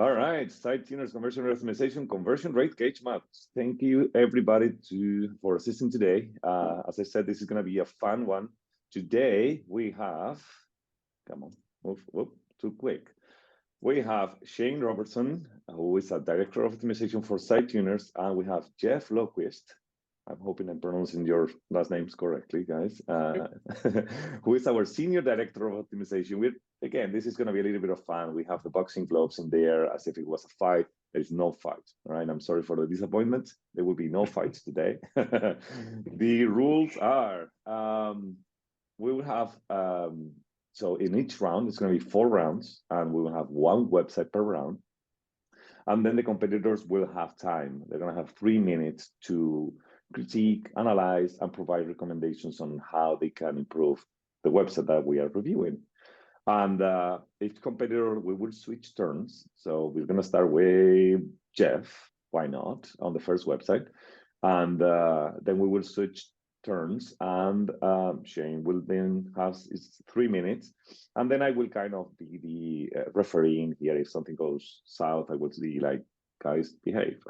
All right, SiteTuners conversion rate optimization, conversion rate gauge maps. Thank you everybody for assisting today. As I said, this is going to be a fun one. Today we have, come on, move, whoop, too quick. We have Shane Roberson, who is a director of optimization for SiteTuners, and we have Jeff Loquist. I'm hoping I'm pronouncing your last names correctly, guys. Who is our senior director of optimization. Again, this is going to be a little bit of fun. We have the boxing gloves in there as if it was a fight. There's no fight, all right? I'm sorry for the disappointment. There will be no fights today. The rules are, we will have, so in each round, it's going to be 4 rounds, and we will have 1 website per round. And then the competitors will have time. They're going to have 3 minutes to critique, analyze, and provide recommendations on how they can improve the website that we are reviewing. And each competitor, we will switch turns. So we're going to start with Jeff, why not, on the first website. And then we will switch turns, and Shane will then have his 3 minutes. And then I will kind of be the referee here. If something goes south, I will be like, guys, behave.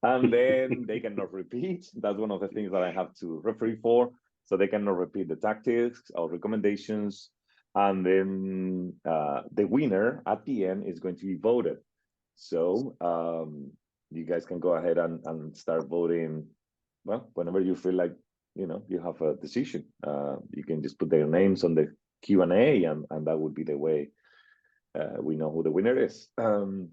And then they cannot repeat. That's one of the things that I have to referee for. So they cannot repeat the tactics or recommendations. And then the winner at the end is going to be voted. So you guys can go ahead and start voting. Well, whenever you feel like, you have a decision, you can just put their names on the Q&A, and that would be the way we know who the winner is. And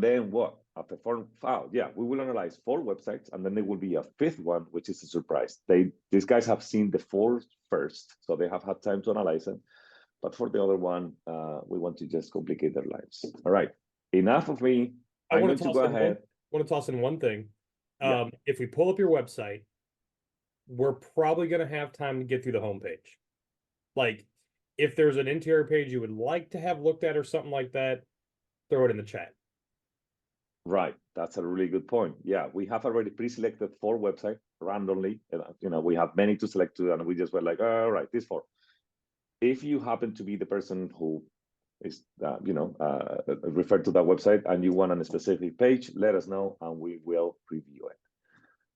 then what? After 4 files, we will analyze 4 websites, and then there will be a 5th one, which is a surprise. These guys have seen the 4 first, so they have had time to analyze it. But for the other one, we want to just complicate their lives. All right, enough of me. I want to go ahead. Want to toss in one thing. If we pull up your website, we're probably going to have time to get through the homepage. Like, if there's an interior page you would like to have looked at or something like that, throw it in the chat. Right, that's a really good point. Yeah, we have already pre-selected 4 websites randomly. We have many to select to, and we just were like, all right, these 4. If you happen to be the person who is, referred to that website and you want on a specific page, let us know and we will review it.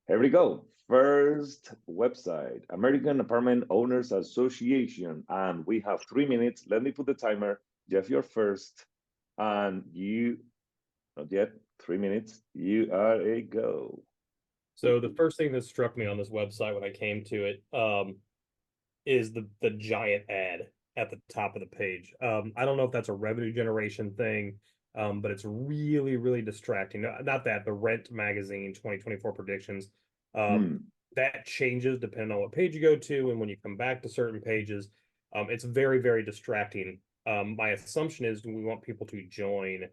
Here we go. First website, American Apartment Owners Association, and we have 3 minutes. Let me put the timer. Jeff, you're first, and you, not yet, 3 minutes. You are a go. So the first thing that struck me on this website when I came to it is the giant ad at the top of the page. I don't know if that's a revenue generation thing, but it's really, really distracting. Not that, the Rent magazine 2024 predictions, that changes depending on what page you go to and when you come back to certain pages. It's very, very distracting. My assumption is we want people to join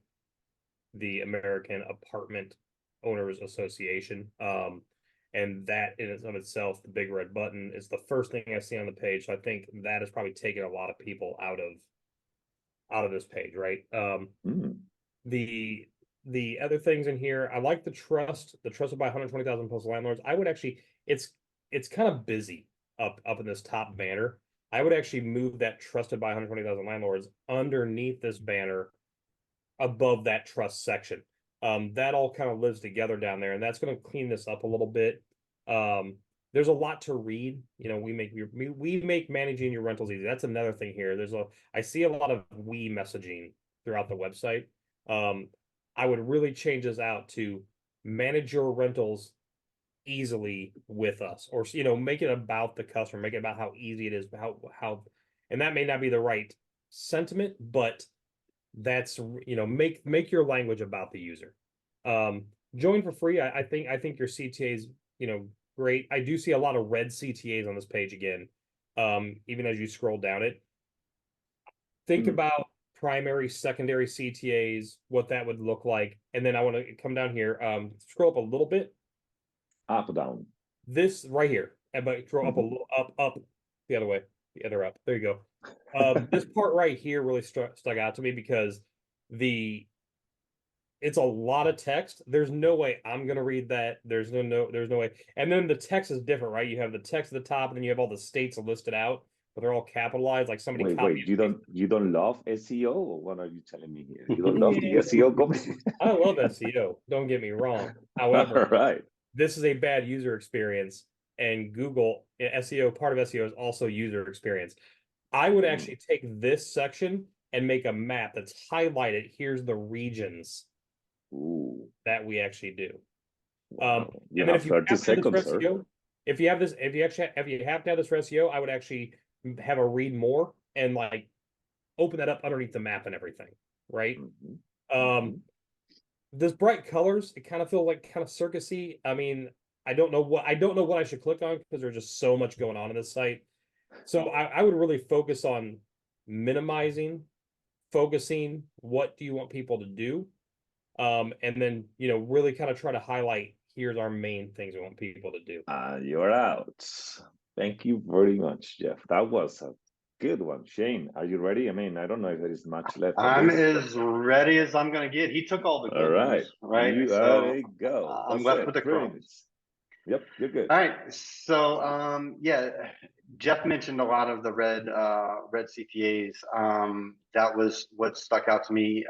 the American Apartment Owners Association. And that in and of itself, the big red button, is the first thing I see on the page. So I think that has probably taken a lot of people out of this page, right? The other things in here, I like the trusted by 120,000 plus landlords. I would actually, it's kind of busy up in this top banner. I would actually move that trusted by 120,000 landlords underneath this banner, above that trust section. That all kind of lives together down there, and that's going to clean this up a little bit. There's a lot to read. We make managing your rentals easy. That's another thing here. I see a lot of we messaging throughout the website. I would really change this out to manage your rentals easily with us, or make it about the customer, make it about how easy it is, how, and that may not be the right sentiment, but that's, make your language about the user. Join for free. I think your CTAs, great. I do see a lot of red CTAs on this page again. Even as you scroll down it, think about primary, secondary CTAs, what that would look like. And then I want to come down here, scroll up a little bit. Up, down. This right here, but scroll up a little, up, the other way, the other up. There you go. This part right here really stuck out to me because it's a lot of text. There's no way I'm gonna read that. There's no way. And then the text is different, right? You have the text at the top, and then you have all the states listed out. but they're all capitalized, like somebody copied. Wait, you don't love SEO? Or what are you telling me here? You don't love the SEO company? I love SEO, don't get me wrong. All However, right. this is a bad user experience, and Google SEO, part of SEO is also user experience. I would actually take this section and make a map that's highlighted. Here's the regions that we actually do. Wow. You And then have if you 30 have to have seconds, this for sir. SEO, if you have to have this for SEO, I would actually have a read more and like open that up underneath the map and everything, right? This bright colors, it kind of feels like kind of circusy. I mean, I don't know what I should click on because there's just so much going on in this site. So I would really focus on minimizing, focusing, what do you want people to do? And then, really kind of try to highlight, here's our main things we want people to do. You're out. Thank you very much, Jeff. That was a good one. Shane, are you ready? I mean, I don't know if there is much left. I'm as ready as I'm going to get. He took all the good ones, right? There you go. I'm left with the crumbs. Yep, you're good. All right. So, yeah, Jeff mentioned a lot of the red CTAs. That was what stuck out to me.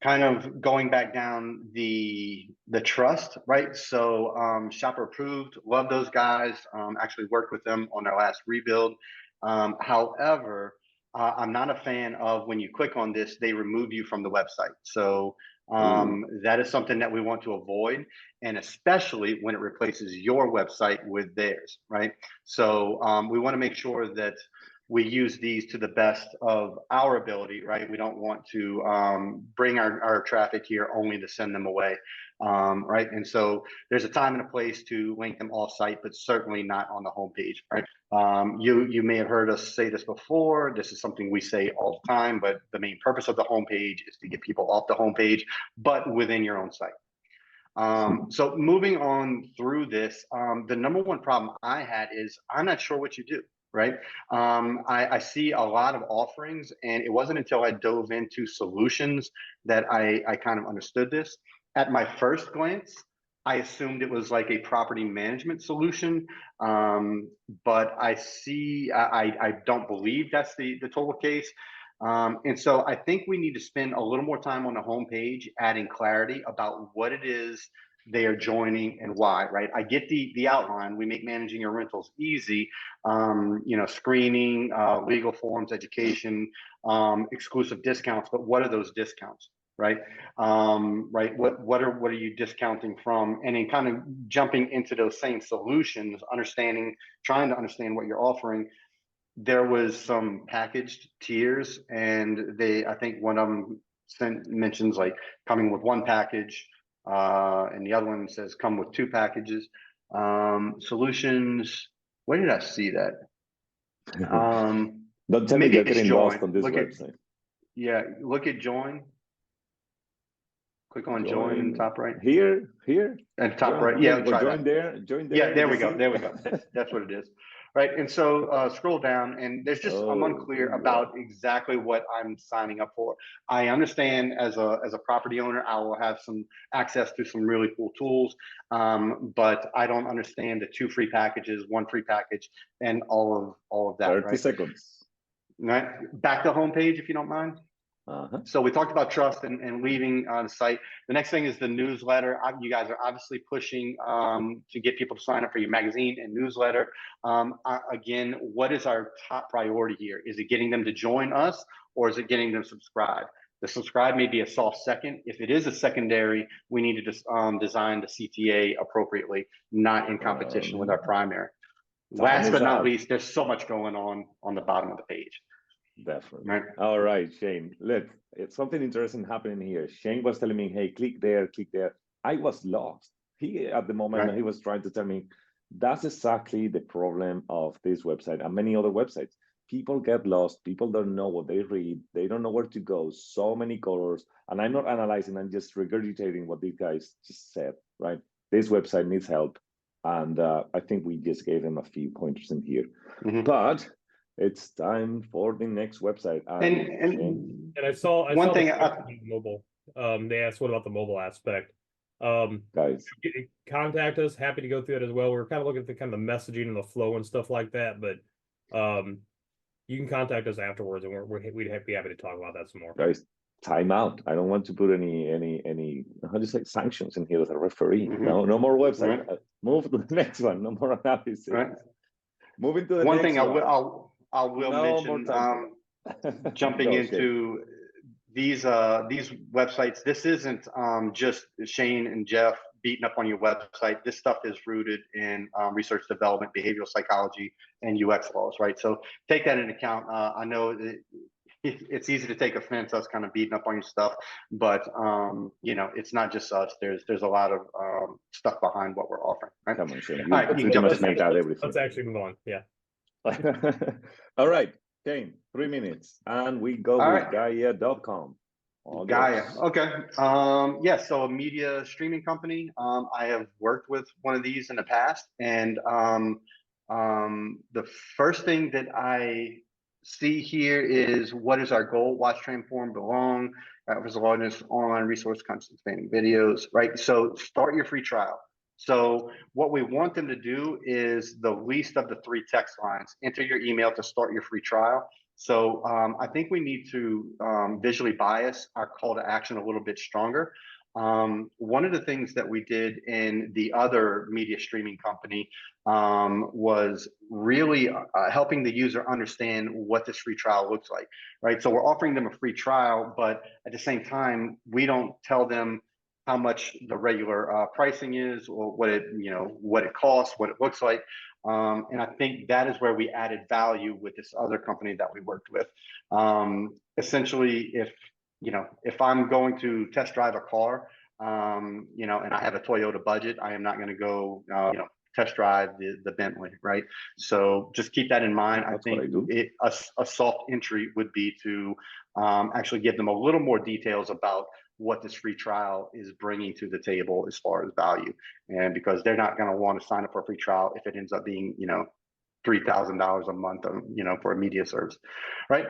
Kind of going back down the trust, right? So, shopper approved, love those guys. Actually worked with them on their last rebuild. However, I'm not a fan of when you click on this, they remove you from the website. So that is something that we want to avoid, and especially when it replaces your website with theirs, right? So we want to make sure that we use these to the best of our ability, right? We don't want to bring our traffic here only to send them away, right? And so there's a time and a place to link them off-site, but certainly not on the homepage, right? You may have heard us say this before. This is something we say all the time, but the main purpose of the homepage is to get people off the homepage, but within your own site. So moving on through this, the number one problem I had is I'm not sure what you do, right? I see a lot of offerings, and it wasn't until I dove into solutions that I kind of understood this. At my first glance, I assumed it was like a property management solution, but I don't believe that's the total case. And so I think we need to spend a little more time on the homepage adding clarity about what it is they are joining and why, right? I get the outline. We make managing your rentals easy, screening, legal forms, education, exclusive discounts, but what are those discounts? Right. Right. What are you discounting from? And then kind of jumping into those same solutions, trying to understand what you're offering. There was some packaged tiers, and I think one of them mentions like coming with one package, and the other one says come with two packages. Solutions. Where did I see that? Don't tell me you're getting lost on this website. Look at join. Click on join in the top right. Here? And top right. Yeah, join there. Yeah, there we go. That's what it is. Right. And so scroll down, and there's just I'm unclear about exactly what I'm signing up for. I understand as a property owner, I will have some access to some really cool tools, but I don't understand the 2 free packages, 1 free package, and all of that. 30 seconds. Right. Back to homepage, if you don't mind. So we talked about trust and leaving the site. The next thing is the newsletter. You guys are obviously pushing to get people to sign up for your magazine and newsletter. Again, what is our top priority here? Is it getting them to join us, or is it getting them to subscribe? The subscribe may be a soft second. If it is a secondary, we need to just design the CTA appropriately, not in competition with our primary. Last but not least, there's so much going on the bottom of the page. Definitely. Right. All right, Shane. Look, it's something interesting happening here. Shane was telling me, hey, click there, click there. I was lost. At the moment, he was trying to tell me, that's exactly the problem of this website and many other websites. People get lost. People don't know what they read. They don't know where to go. So many colors. And I'm not analyzing. I'm just regurgitating what these guys just said, right? This website needs help. And I think we just gave them a few pointers in here. But it's time for the next website. And I saw one thing mobile. They asked what about the mobile aspect. Guys, contact us. Happy to go through it as well. We're kind of looking at the kind of the messaging and the flow and stuff like that. But you can contact us afterwards, and we'd be happy to talk about that some more. Guys, time out. I don't want to put any how do you say, sanctions in here as a referee. No more website. Right. Move to the next one. No more analysis. Right. Moving to the One next thing one. I will No more mention, time. jumping Go, Shane. into these websites, this isn't just Shane and Jeff beating up on your website. This stuff is rooted in research development, behavioral psychology, and UX laws, right? So take that into account. I know it's easy to take offense us kind of beating up on your stuff, but you know, it's not just us. There's a lot of stuff behind what we're offering. Right? Come on, Shane. All right, You must make that everything. Let's actually move on. Yeah. All right, Shane, 3 minutes, and we go All with right. Gaia.com. Gaia. Okay. Yeah. So a media streaming company. I have worked with one of these in the past, and the first thing that I see here is what is our goal? Watch, transform, belong. That was the largest online resource content spanning videos, right? So start your free trial. So what we want them to do is the least of the 3 text lines. Enter your email to start your free trial. So I think we need to visually bias our call to action a little bit stronger. One of the things that we did in the other media streaming company was really helping the user understand what this free trial looks like, right? So we're offering them a free trial, but at the same time, we don't tell them how much the regular pricing is, or what it, you know, what it costs, what it looks like. And I think that is where we added value with this other company that we worked with. Essentially, if I'm going to test drive a car, you know, and I have a Toyota budget, I am not going to go, test drive the Bentley, right? So just keep that in mind. That's I think a soft entry would be to actually give them a little more details about what this free trial is bringing to the table as far as value. And because they're not going to want to sign up for a free trial if it ends up being, $3,000 a month, for a media service, right?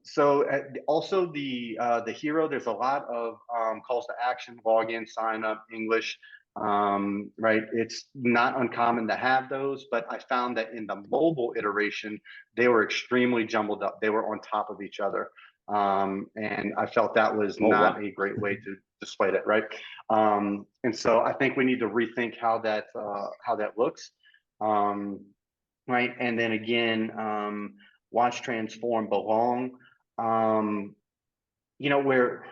So also the hero, there's a lot of calls to action, login, sign up, English, right? It's not uncommon to have those, but I found that in the mobile iteration, they were extremely jumbled up. They were on top of each other. And I felt that was not a great way to display that, right? And so I think we need to rethink how that looks. Right. And then again, watch, transform, belong. We're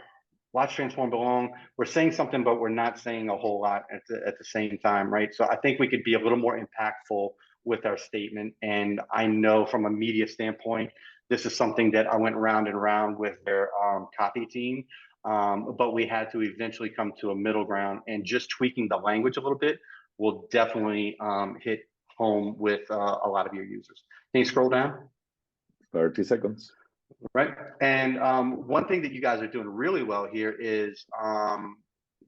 watch, transform, belong. We're saying something, but we're not saying a whole lot at the same time, right? So I think we could be a little more impactful with our statement. And I know from a media standpoint, this is something that I went round and round with their copy team. But we had to eventually come to a middle ground, and just tweaking the language a little bit will definitely hit home with a lot of your users. Can you scroll down? 30 seconds. Right. And one thing that you guys are doing really well here is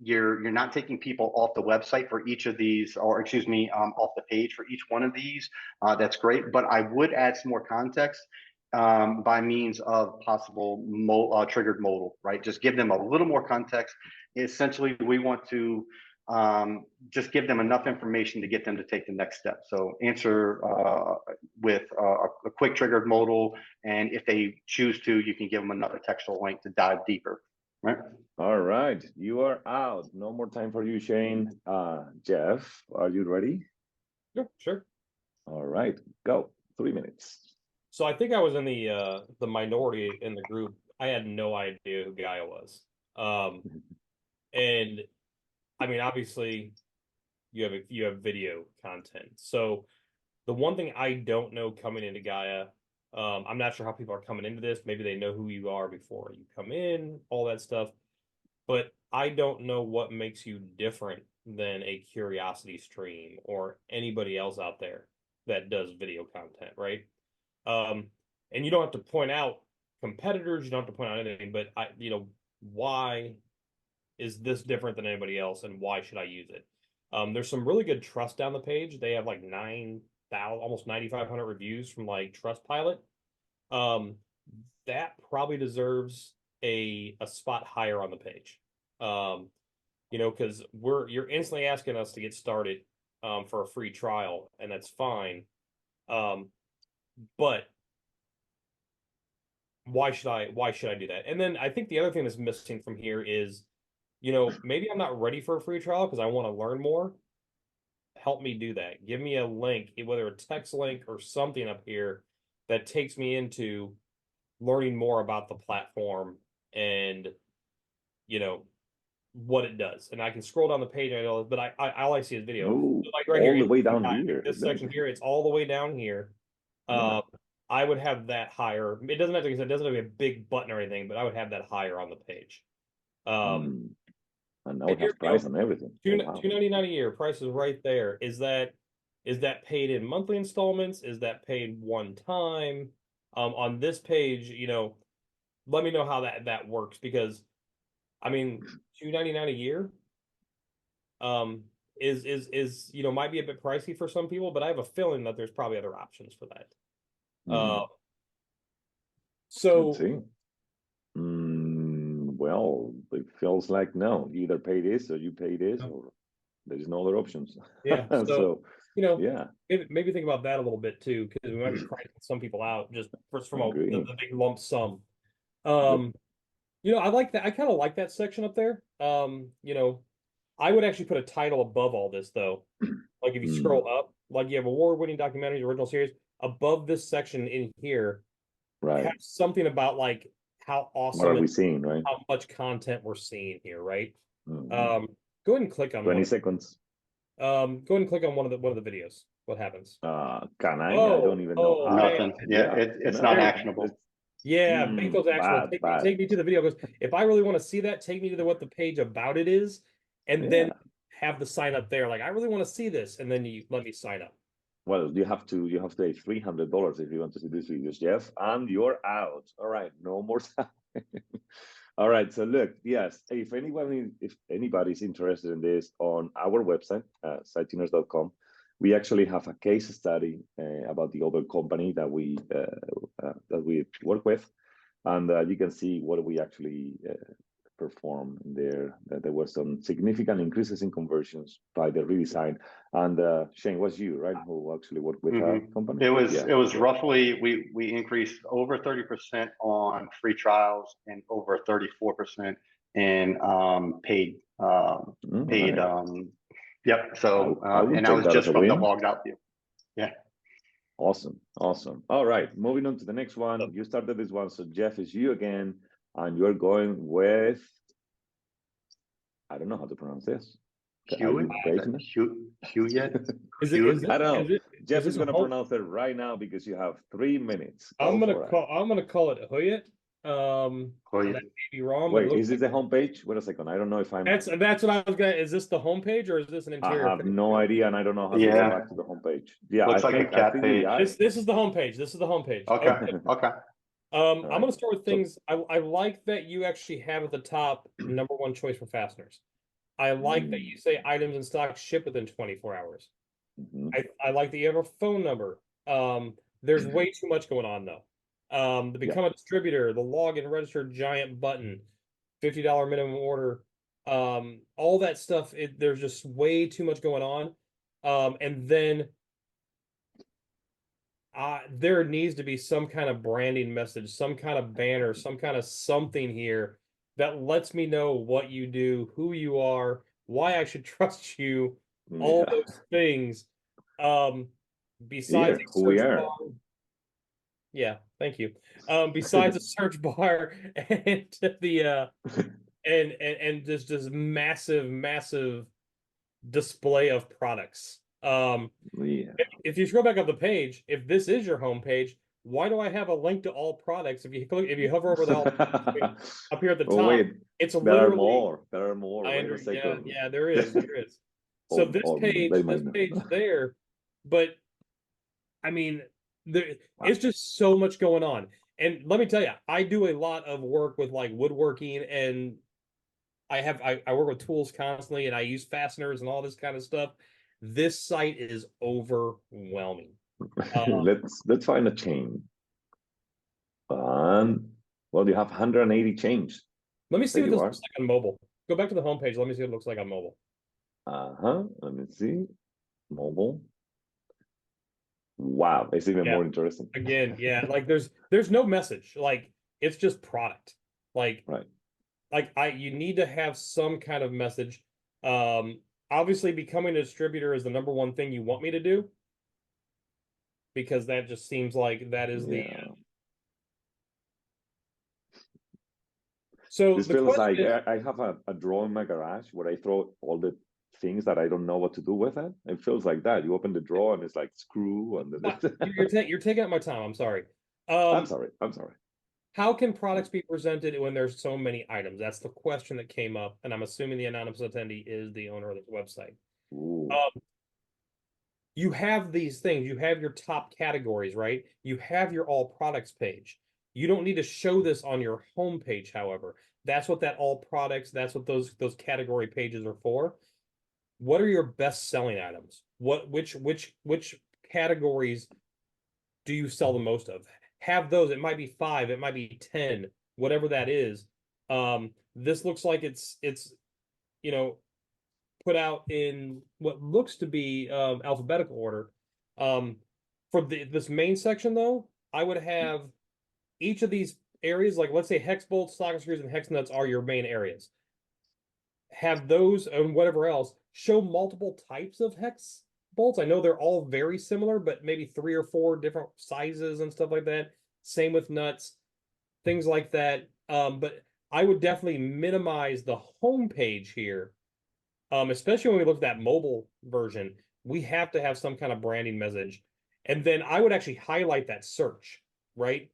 you're not taking people off the website for each of these, or excuse me, off the page for each one of these. That's great. But I would add some more context by means of possible triggered modal, right? Just give them a little more context. Essentially, we want to just give them enough information to get them to take the next step. So answer with a quick triggered modal, and if they choose to, you can give them another textual link to dive deeper, right? All right, you are out. No more time for you, Shane. Jeff, are you ready? Sure. All right, go. 3 minutes. So I think I was in the minority in the group. I had no idea who Gaia was. And I mean, obviously you have video content. So the one thing I don't know coming into Gaia, I'm not sure how people are coming into this. Maybe they know who you are before you come in, all that stuff. But I don't know what makes you different than a Curiosity Stream or anybody else out there that does video content, right? And you don't have to point out competitors, you don't have to point out anything, but why is this different than anybody else, and why should I use it? There's some really good trust down the page. They have like 9,000, almost 9,500 reviews from like Trustpilot. That probably deserves a spot higher on the page. Because you're instantly asking us to get started for a free trial, and that's fine. But why should I do that? And then I think the other thing that's missing from here is, maybe I'm not ready for a free trial because I want to learn more. Help me do that. Give me a link, whether a text link or something up here that takes me into learning more about the platform and what it does. And I can scroll down the page and I know, but all I see is video. Oh, So like right all here, the way down here. this section here, it's all the way down here. Yeah. I would have that higher. It doesn't have to, it doesn't have to be a big button or anything, but I would have that higher on the page. And now we have price on everything. $2.99 a year. Price is right there. Is that paid in monthly installments? Is that paid one time? On this page, let me know how that works, because I mean, $2.99 a year is might be a bit pricey for some people, but I have a feeling that there's probably other options for that. So let's see. Well, it feels like no, you either pay this or you pay this, or there's no other options. Yeah. So yeah, maybe think about that a little bit too, because we might be pricing some people out just from the big lump sum. I like that. I kind of like that section up there. I would actually put a title above all this though. Like if you scroll up, like you have award-winning documentaries, original series, above this section in here, right, have something about like how awesome what are we seeing, right? How much content we're seeing here, right? Go ahead and click on 20 seconds. Go ahead and click on one of the videos. What happens? Can I? I don't even know. Nothing. It's not actionable. Yeah, make those actionable. Take me to the video, because if I really want to see that, take me to what the page about it is, and then have the sign up there. Like, I really want to see this, and then you let me sign up. Well, you have to pay $300 if you want to see these videos, Jeff, and you're out. All right, no more time. All right, so look, yes, if anybody's interested in this, on our website, SiteTuners.com, we actually have a case study about the other company that we work with, and you can see what we actually perform there. There were some significant increases in conversions by the redesign. And Shane, was you, right, who actually worked with our company? It was roughly, we increased over 30% on free trials and over 34% in paid. Yep. So and I was just from the logged out view. Yeah. Awesome. All right, moving on to the next one. You started this one, so Jeff, is you again, and you're going with, I don't know how to pronounce this. Hugh yet? I don't know. Jeff is going to pronounce it right now because you have 3 minutes. I'm gonna call it Huyet. That may be wrong. Wait, is this the homepage? Wait a second. I don't know if I'm. That's what I was gonna. Is this the homepage or is this an interior? I have no idea, and I don't know how to go back to the homepage. Yeah, looks like a cat page. This is the homepage. This is the homepage. Okay. I'm gonna start with things. I like that you actually have at the top #1 choice for fasteners. I like that you say items in stock ship within 24 hours. I like that you have a phone number. There's way too much going on though. To become a distributor, the log and register giant button, $50 minimum order, all that stuff. There's just way too much going on. And then there needs to be some kind of branding message, some kind of banner, some kind of something here that lets me know what you do, who you are, why I should trust you, all those things. Besides who we are. Yeah, thank you. Besides the search bar and the and just this massive display of products. If you scroll back up the page, if this is your home page, why do I have a link to all products? If you hover over the up here at the top, it's literally there are more. Wait a second. Yeah, there is. So this page there, but I mean, it's just so much going on. And let me tell you, I do a lot of work with like woodworking, and I work with tools constantly, and I use fasteners and all this kind of stuff. This site is overwhelming. Let's find a chain. And well, you have 180 chains. Let me see what this looks like on mobile. Go back to the homepage. Let me see what it looks like on mobile. Let me see. Mobile. Wow, it's even more interesting. Again, yeah, like there's no message. Like it's just product. Like, Right. you need to have some kind of message. Obviously becoming a distributor is the number one thing you want me to do, because that just seems like that is the Yeah. so This the feels like question is, I have a drawer in my garage where I throw all the things that I don't know what to do with it. It feels like that. You open the drawer and it's like screw and you're taking up my time. I'm sorry. I'm sorry. I'm sorry. How can products be presented when there's so many items? That's the question that came up, and I'm assuming the anonymous attendee is the owner of this website. Ooh. You have these things. You have your top categories, right? You have your all products page. You don't need to show this on your home page, however. That's what that all products, that's what those category pages are for. What are your best selling items? Which categories do you sell the most of? Have those. It might be 5, it might be 10, whatever that is. This looks like it's you know, put out in what looks to be alphabetical order. For this main section though, I would have each of these areas, like let's say hex bolts, socket screws, and hex nuts are your main areas. Have those and whatever else show multiple types of hex bolts. I know they're all very similar, but maybe 3 or 4 different sizes and stuff like that. Same with nuts, things like that. But I would definitely minimize the home page here, especially when we look at that mobile version. We have to have some kind of branding message, and then I would actually highlight that search, right?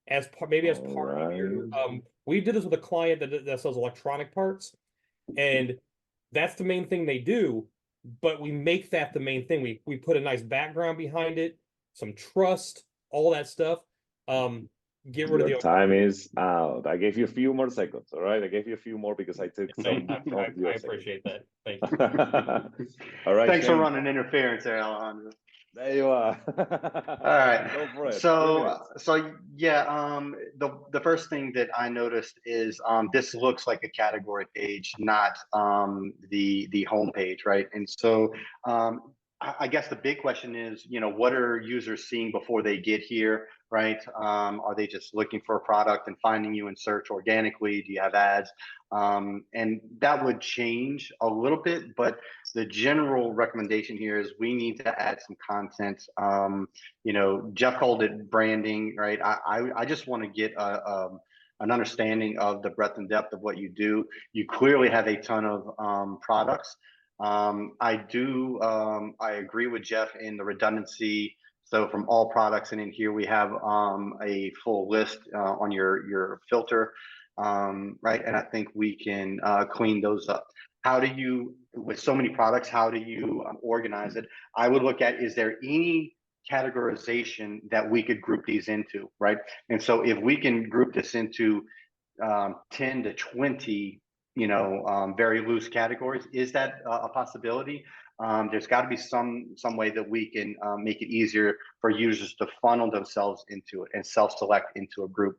As maybe as part of your. We did this with a client that sells electronic parts, and that's the main thing they do, but we make that the main thing. We put a nice background behind it, some trust, all that stuff. Get rid of the time is out. I gave you a few more seconds. All right, I gave you a few more because I took some I appreciate that. Thank you. All right, Thanks Shane. for running interference there, Alejandro. There you are. All right. Go for it. So yeah, the first thing that I noticed is this looks like a category page, not the home page, right? And so I guess the big question is, you know, what are users seeing before they get here, right? Are they just looking for a product and finding you in search organically? Do you have ads? And that would change a little bit, but the general recommendation here is we need to add some content. You know, Jeff called it branding, right? I just want to get an understanding of the breadth and depth of what you do. You clearly have a ton of products. I agree with Jeff in the redundancy. So from all products, and in here we have a full list on your filter, right? And I think we can clean those up. How do you, with so many products, how do you organize it? I would look at, is there any categorization that we could group these into, right? And so if we can group this into 10 to 20, you know, very loose categories, is that a possibility? There's got to be some way that we can make it easier for users to funnel themselves into it and self-select into a group.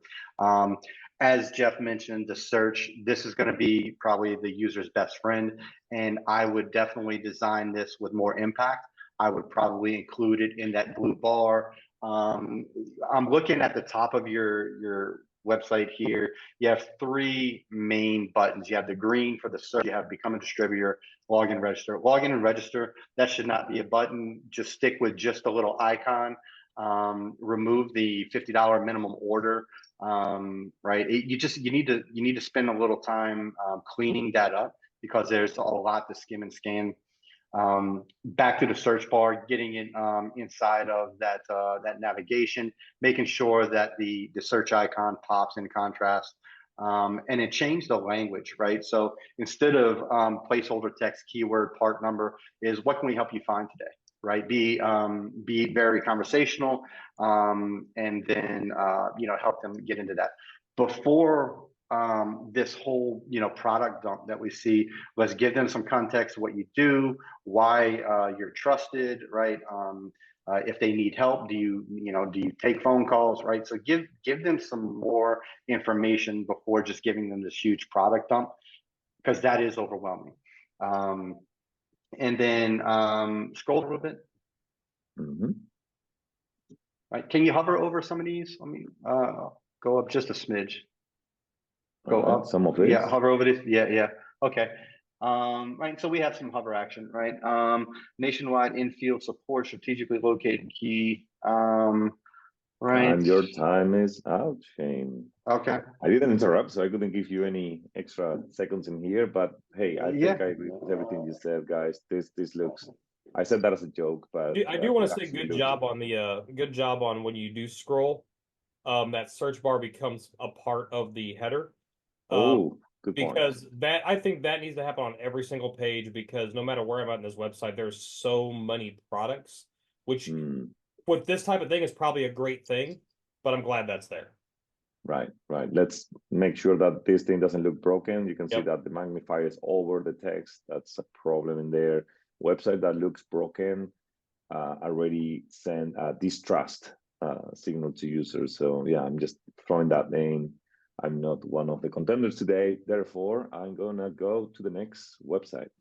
As Jeff mentioned, the search, this is going to be probably the user's best friend, and I would definitely design this with more impact. I would probably include it in that blue bar. I'm looking at the top of your website here. You have 3 main buttons. You have the green for the search. You have become a distributor, log in, register. Log in and register, that should not be a button. Just stick with just a little icon. Remove the $50 minimum order. Right, you need to spend a little time cleaning that up, because there's a lot to skim and scan. Back to the search bar, getting it inside of that navigation, making sure that the search icon pops in contrast, and it changed the language, right? So instead of placeholder text, keyword, part number, is what can we help you find today, right? Be very conversational, and then you know, help them get into that. Before this whole, you know, product dump that we see, let's give them some context of what you do, why you're trusted, right? If they need help, do you take phone calls, right? So give them some more information before just giving them this huge product dump, because that is overwhelming. And then scroll a little bit. Mm-hmm. Right? Can you hover over some of these? I mean, Go up just a smidge. All Go right, up. some of this. Yeah, hover over this. Yeah. Okay. Right. So we have some hover action, right? Nationwide infield support, strategically located key. Right. And your time is out, Shane. Okay. I didn't interrupt, so I couldn't give you any extra seconds in here. But hey, I think I agree with everything you said, guys. This looks. I said that as a joke, but I do want it to say actually good looks. job on the good job on when you do scroll. That search bar becomes a part of the header. Oh, good point. Because that I think that needs to happen on every single page, because no matter where I'm at in this website, there's so many products, which with this type of thing is probably a great thing, but I'm glad that's there. Right. Let's make sure that this thing doesn't look broken. You can see Yep. that the magnifier is over the text. That's a problem in there. Website that looks broken already send a distrust signal to users. So yeah, I'm just throwing that in. I'm not one of the contenders today. Therefore, I'm gonna go to the next website.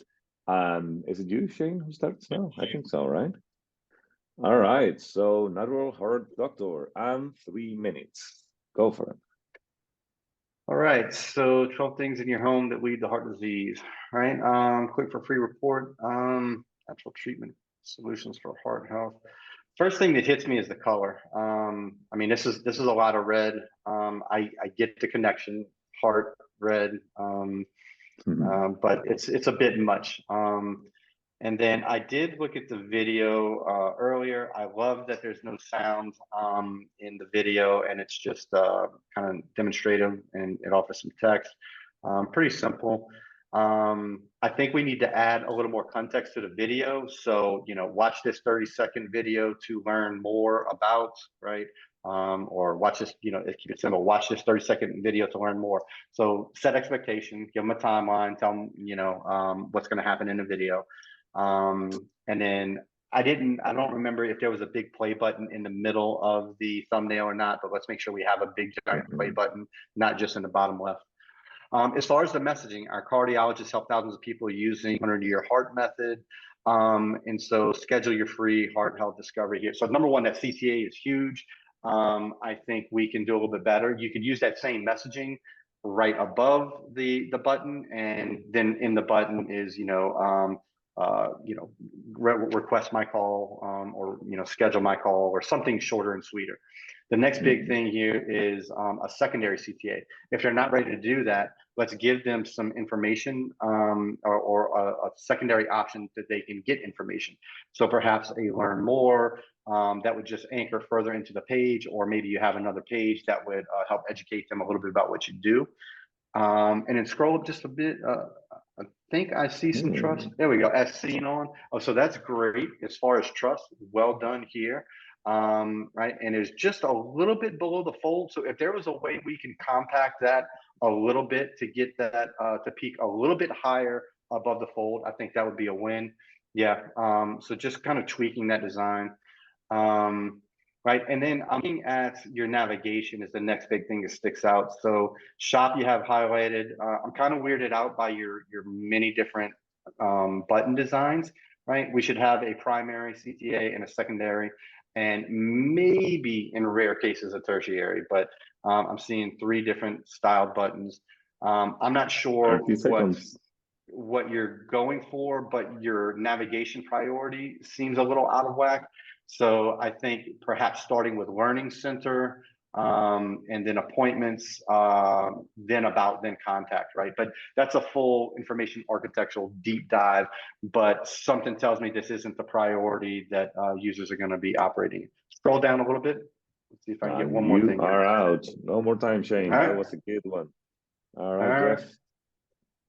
Is it you, Shane, who starts now? I think so, right? All right. So Natural Heart Doctor and 3 minutes. Go for it. All right, so 12 things in your home that lead to heart disease, right? Click for free report, natural treatment solutions for heart health. First thing that hits me is the color. I mean, this is a lot of red. I get the connection, heart, red, but it's a bit much. And then I did look at the video earlier. I love that there's no sound in the video, and it's just kind of demonstrative, and it offers some text. Pretty simple. I think we need to add a little more context to the video. So, watch this 30-second video to learn more about, right? Or watch this, keep it simple. Watch this 30-second video to learn more. So set expectation, give them a timeline, tell them, what's going to happen in the video. And then I don't remember if there was a big play button in the middle of the thumbnail or not, but let's make sure we have a big giant play button, not just in the bottom left. As far as the messaging, our cardiologists help thousands of people using 100-year heart method. And so schedule your free heart health discovery here. So number one, that CTA is huge. I think we can do a little bit better. You could use that same messaging right above the button, and then in the button is, request my call, or, schedule my call, or something shorter and sweeter. The next big thing here is a secondary CTA. If they're not ready to do that, let's give them some information, or a secondary option that they can get information. So perhaps a learn more that would just anchor further into the page, or maybe you have another page that would help educate them a little bit about what you do. And then scroll up just a bit. I think I see some trust. There we go. As seen on. Oh, so that's great as far as trust. Well done here. Right. And it's just a little bit below the fold. So if there was a way we can compact that a little bit to get that to peak a little bit higher above the fold, I think that would be a win. Yeah. So just kind of tweaking that design. Right. And then I'm looking at your navigation is the next big thing that sticks out. So shop you have highlighted. I'm kind of weirded out by your many different button designs, right? We should have a primary CTA and a secondary, and maybe in rare cases a tertiary, but I'm seeing 3 different style buttons. I'm not sure what you're going for, but your navigation priority seems a little out of whack. So I think perhaps starting with Learning Center, and then appointments, then about, then contact, right? But that's a full information architectural deep dive, but something tells me this isn't the priority that users are going to be operating. Scroll down a little bit. Let's see if I can get one more thing. You are out. No more time, Shane. All right. That was a good one. All right, Jeff.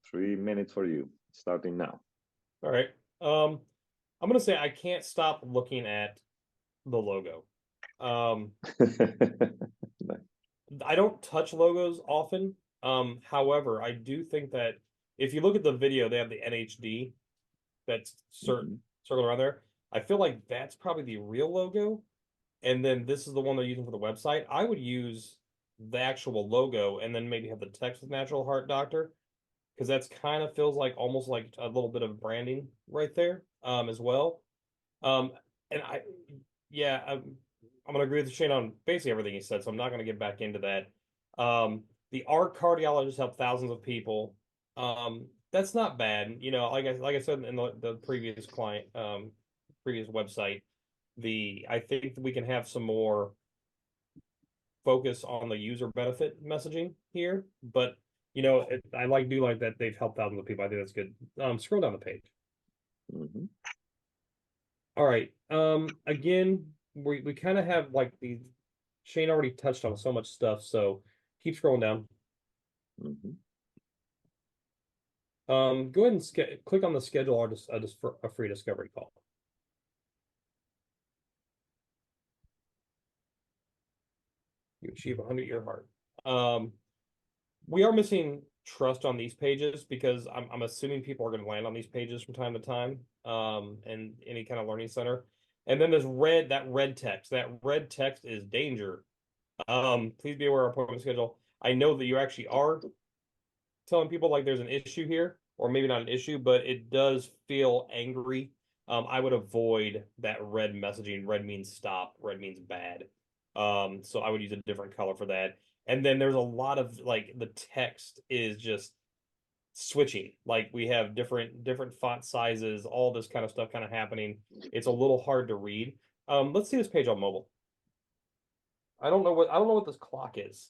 3 minutes for you, starting now. All right. I'm going to say I can't stop looking at the logo. I don't touch logos often. However, I do think that if you look at the video, they have the NHD that's circle around there. I feel like that's probably the real logo. And then this is the one they're using for the website. I would use the actual logo and then maybe have the text with Natural Heart Doctor, because that's kind of feels like almost like a little bit of branding right there, as well. And I'm going to agree with Shane on basically everything he said, so I'm not going to get back into that. The art cardiologists help thousands of people. That's not bad. You know, like I said in the previous previous website, I think we can have some more focus on the user benefit messaging here. But you know, I do like that they've helped thousands of people. I think that's good. Scroll down the page. Mm-hmm. All right. Again, we kind of have like the Shane already touched on so much stuff, so keep scrolling down. Mm-hmm. Go ahead and click on the schedule a free discovery call. You achieve a 100-year heart. We are missing trust on these pages because I'm assuming people are going to land on these pages from time to time. And any kind of learning center. And then there's that red text. That red text is danger. Please be aware of appointment schedule. I know that you actually are telling people like there's an issue here, or maybe not an issue, but it does feel angry. I would avoid that red messaging. Red means stop. Red means bad. So I would use a different color for that. And then there's a lot of like the text is just switching. Like we have different font sizes, all this kind of stuff kind of happening. It's a little hard to read. Let's see this page on mobile. I don't know what this clock is.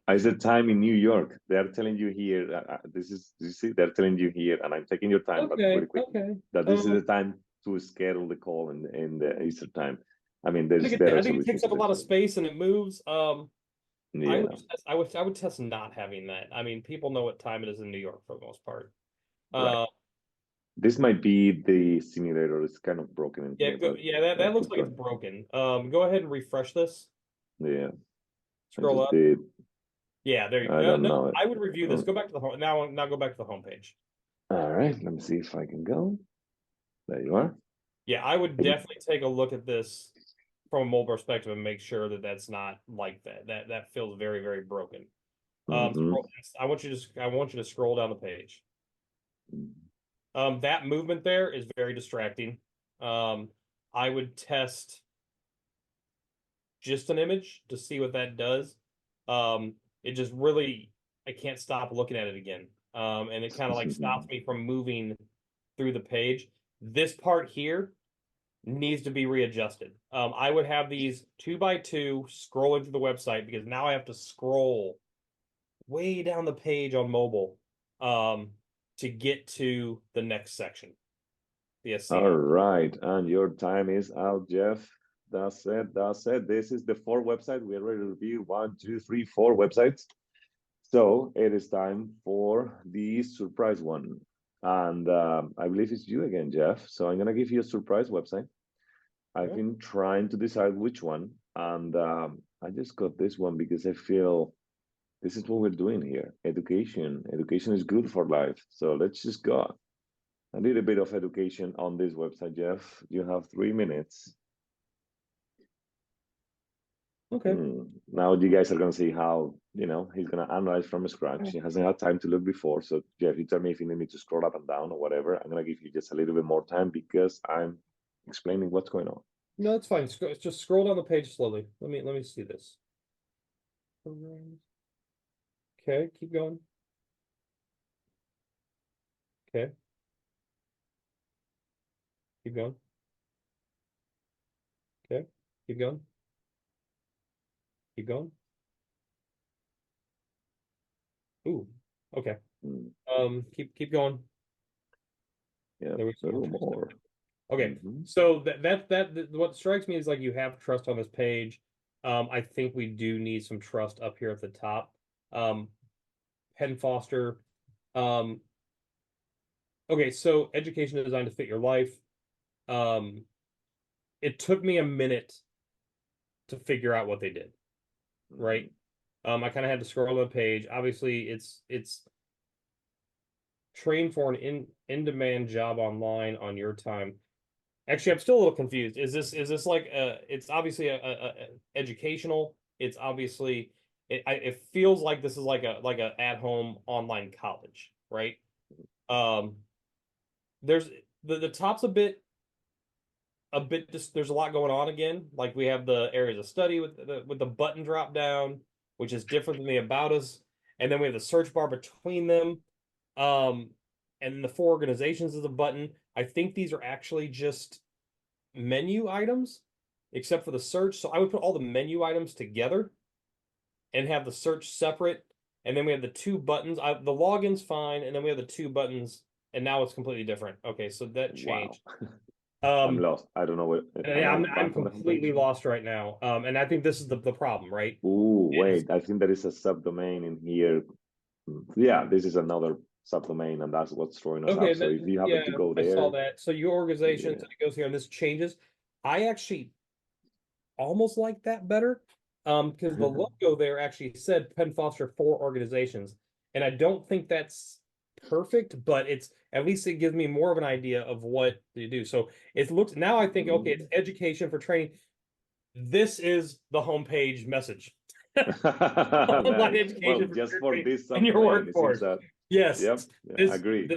It's the time in New York. They are telling you here. You see, they're telling you here, and I'm taking your time, but very quick. Okay. That this is the time to schedule the call in the Eastern time. I mean, there's better I think it takes up a lot of space and it moves. Yeah. I would test not having that. I mean, people know what time it is in New York for the most part. Right. This might be the simulator. It's kind of broken in Yeah, here. that looks like it's broken. Go ahead and refresh this. Yeah. Scroll up. Did. Yeah, there you go. I don't know it. I would review this. Go back to the home now. Go back to the home page. All right, let me see if I can go. There you are. Yeah, I would definitely take a look at this from a mobile perspective and make sure that that's not like that. That feels very, very broken. I want you to scroll down the page. That movement there is very distracting. I would test just an image to see what that does. It just really, I can't stop looking at it again. And it kind of like stops me from moving through the page. This part here needs to be readjusted. I would have these 2x2 scrolling through the website because now I have to scroll way down the page on mobile to get to the next section. All right, and your time is out, Jeff. That's it. This is the 4th website. We already reviewed 1, 2, 3, 4 websites. So it is time for the surprise one. And I believe it's you again, Jeff. So I'm going to give you a surprise website. I've been trying to decide which one. And I just got this one because I feel this is what we're doing here. Education. Education is good for life. So let's just go. A little bit of education on this website, Jeff. You have 3 minutes. Okay. Now you guys are going to see how, he's going to analyze from scratch. He hasn't had time to look before. So, Jeff, you tell me if you need me to scroll up and down or whatever. I'm going to give you just a little bit more time because I'm explaining what's going on. No, it's fine. Just scroll down the page slowly. Let me see this. Okay, keep going. Okay. Keep going. Okay, keep going. Keep going. Ooh, okay. Keep going. Yeah, a little more. Okay, so that what strikes me is like you have trust on this page. I think we do need some trust up here at the top. Penn Foster. Okay, so education designed to fit your life. It took me a minute to figure out what they did, right? I kind of had to scroll the page. Obviously, it's train for an in-demand job online on your time. Actually, I'm still a little confused. Is this like it's obviously a educational. It's obviously it feels like this is like a at-home online college, right? There's the top's a bit just there's a lot going on again. Like we have the areas of study with the button drop down. which is different than the About Us. And then we have the search bar between them. And then the 4 organizations is a button. I think these are actually just menu items, except for the search. So I would put all the menu items together and have the search separate. And then we have the 2 buttons. The login's fine, and then we have the 2 buttons, and now it's completely different. Okay, so that changed. Wow. I'm lost. I don't know what. Yeah, I'm completely lost right now. And I think this is the problem, right? Oh, wait. I think there is a subdomain in here. Yeah, this is another subdomain, and that's what's throwing us Okay, up. So if you happen to go there, I saw that. So your organization, yeah. so it goes here, and this changes. I actually almost like that better. Because the logo there actually said Penn Foster 4 organizations, and I don't think that's perfect, but it's at least it gives me more of an idea of what to do. So it looks now. I think okay, it's education for training. This is the homepage message. Online education well, just for this and your workforce. That, yes. Yep. Yeah, agreed.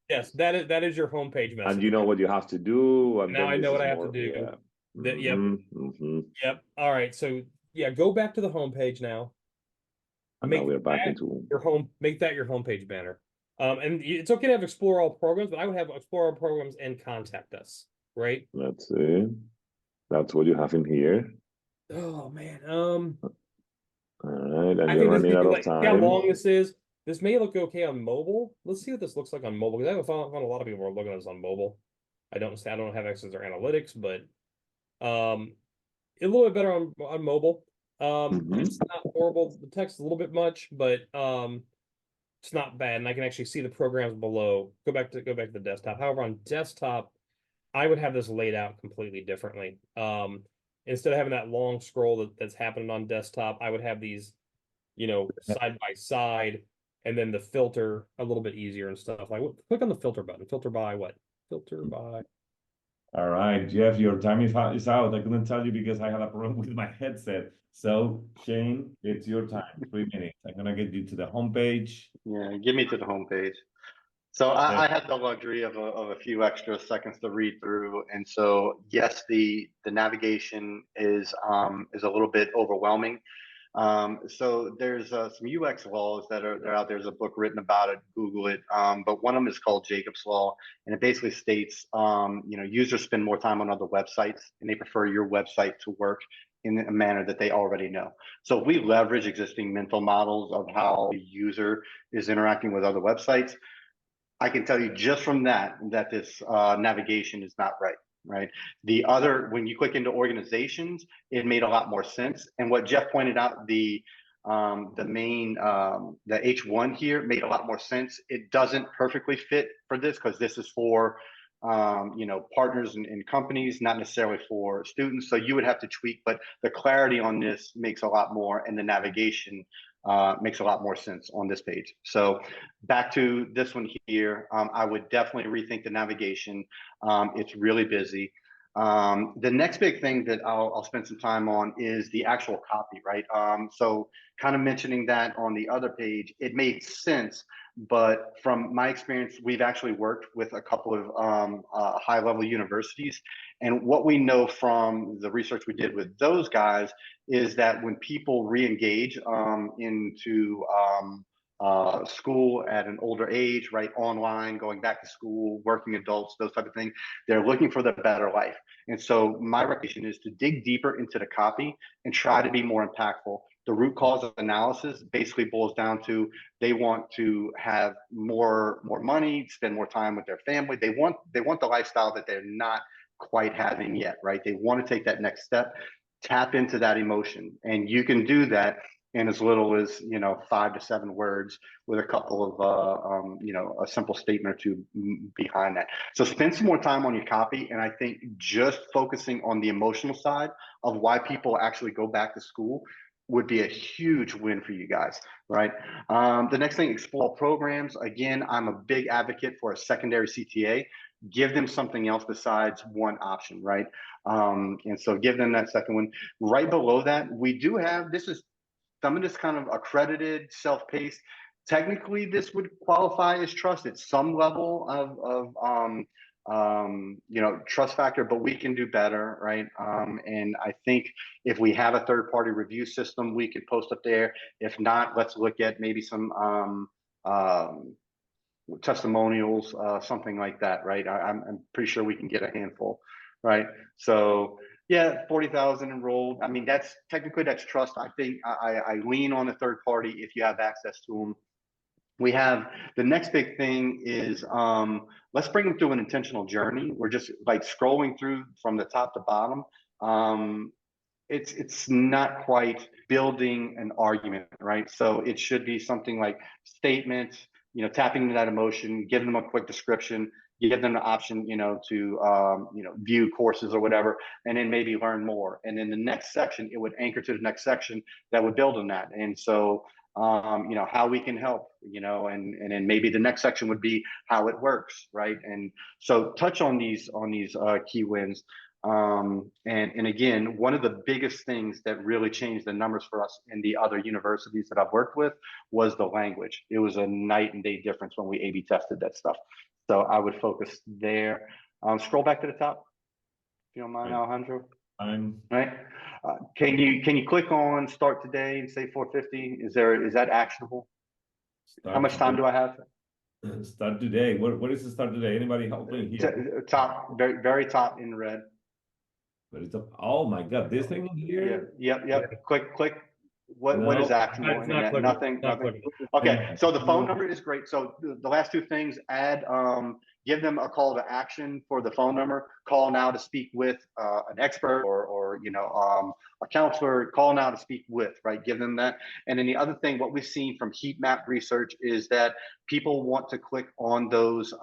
Yes, that is your homepage message. And you know what you have to do. And now I know what I have to do. Yeah. Yep. All right. So yeah, go back to the homepage now. And now we're back into your home. Make that your homepage banner. And it's okay to have explore all programs, but I would have explore all programs and contact us. Right. Let's see. That's what you have in here. Oh man. All right, and I you're think running out of time. How long this is? This may look okay on mobile. Let's see what this looks like on mobile. Because I found a lot of people are looking at this on mobile. I don't have access to their analytics, but a little bit better on mobile. It's not horrible. The text is a little bit much, but it's not bad, and I can actually see the programs below. Go back to the desktop. However, on desktop, I would have this laid out completely differently. Instead of having that long scroll that's happening on desktop, I would have these, side by side, and then the filter a little bit easier and stuff. Like click on the filter button. Filter by what? Filter by. All right, Jeff, your time is out. I couldn't tell you because I had a problem with my headset. So Shane, it's your time. 3 minutes. I'm gonna get you to the homepage. Yeah, get me to the homepage. So I had the luxury of a few extra seconds to read through, and so yes, the navigation is a little bit overwhelming. So there's some UX laws that are out there. There's a book written about it. Google it. But one of them is called Jacob's Law, and it basically states, users spend more time on other websites, and they prefer your website to work in a manner that they already know. So if we leverage existing mental models of how the user is interacting with other websites, I can tell you just from that this navigation is not right. Right. The other, when you click into organizations, it made a lot more sense. And what Jeff pointed out, the main, the H1 here made a lot more sense. It doesn't perfectly fit for this because this is for, partners and companies, not necessarily for students. So you would have to tweak, but the clarity on this makes a lot more, and the navigation makes a lot more sense on this page. So back to this one here, I would definitely rethink the navigation. It's really busy. The next big thing that I'll spend some time on is the actual copy, right? So kind of mentioning that on the other page, it made sense, but from my experience, we've actually worked with a couple of high-level universities, and what we know from the research we did with those guys is that when people re-engage into school at an older age, right, online, going back to school, working adults, those type of things, they're looking for the better life. And so my recommendation is to dig deeper into the copy and try to be more impactful. The root cause analysis basically boils down to they want to have more money, spend more time with their family. They want the lifestyle that they're not quite having yet, right? They want to take that next step, tap into that emotion, and you can do that in as little as 5 to 7 words with a couple of a simple statement or two behind that. So spend some more time on your copy, and I think just focusing on the emotional side of why people actually go back to school would be a huge win for you guys, right? The next thing, explore programs. Again, I'm a big advocate for a secondary CTA. Give them something else besides one option, right? And so give them that second one. Right below that, we do have, some of this kind of accredited, self-paced. Technically, this would qualify as trusted. Some level trust factor, but we can do better, right? And I think if we have a third-party review system, we could post up there. If not, let's look at maybe some testimonials, something like that, right? I'm pretty sure we can get a handful, right? So yeah, 40,000 enrolled. I mean, that's trust. I think I lean on a third party if you have access to them. We have the next big thing is let's bring them through an intentional journey. We're just like scrolling through from the top to bottom. It's not quite building an argument, right? So it should be something like statements, tapping into that emotion, give them a quick description, give them the option, to view courses or whatever, and then maybe learn more. And then the next section, it would anchor to the next section that would build on that. And so how we can help, and then maybe the next section would be how it works, right? And so touch on these key wins. And again, one of the biggest things that really changed the numbers for us in the other universities that I've worked with was the language. It was a night and day difference when we A/B tested that stuff. So I would focus there. Scroll back to the top, if you don't mind, Alejandro. Right. Can you click on start today and say 450? Is that actionable? How much time do I have? Start today. What is the start today? Anybody help me here? Top, very, very top in red. But it's oh my God, this thing here? Yeah, yep. Click. What is actionable? Nothing. Okay, so the phone number is great. So the last two things, give them a call to action for the phone number. Call now to speak with an expert or a counselor. Call now to speak with, right? Give them that. And then the other thing, what we've seen from heat map research is that people want to click on those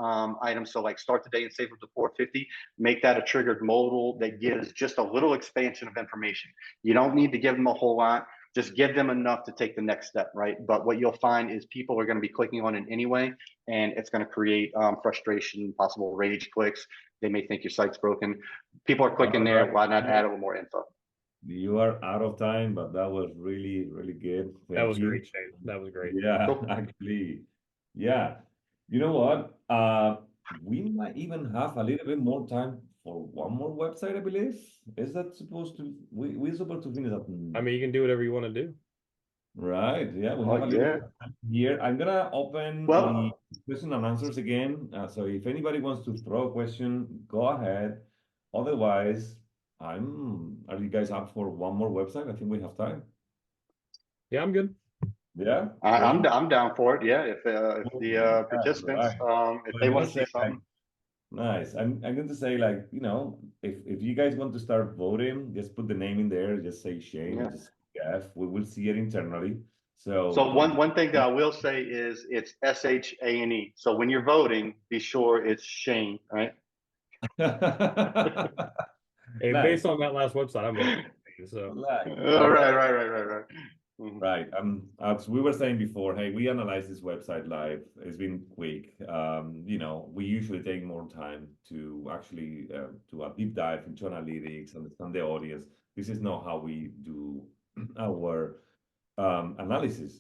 items. So like start today and save up to 450. Make that a triggered modal that gives just a little expansion of information. You don't need to give them a whole lot. Just give them enough to take the next step, right? But what you'll find is people are going to be clicking on it anyway, and it's going to create frustration, possible rage clicks. They may think your site's broken. People are clicking there. Why not add a little more info? You are out of time, but that was really, really good. That was great, Shane. That was great. Yeah, cool. Actually, yeah. You know what? We might even have a little bit more time for one more website, I believe. Is that supposed to? We're supposed to finish up. I mean, you can do whatever you want to do. Right. Yeah. We have a little time here. I'm gonna open the question and answers again. So if anybody wants to throw a question, go ahead. Otherwise, are you guys up for one more website? I think we have time. Yeah, I'm good. Yeah. I'm down for it. Yeah. If the participants, if they want to see something. Nice. I'm going to say, like, if you guys want to start voting, just put the name in there. Just say Shane. Yeah. Just Jeff. We will see it internally. So one thing that I will say is it's SHANE. So when you're voting, be sure it's Shane, right? Hey, nice. Based on that last website, I'm voting. So right. Mm-hmm. Right. As we were saying before, hey, we analyze this website live. It's been quick. We usually take more time to actually do a deep dive into analytics, understand the audience. This is not how we do our analysis,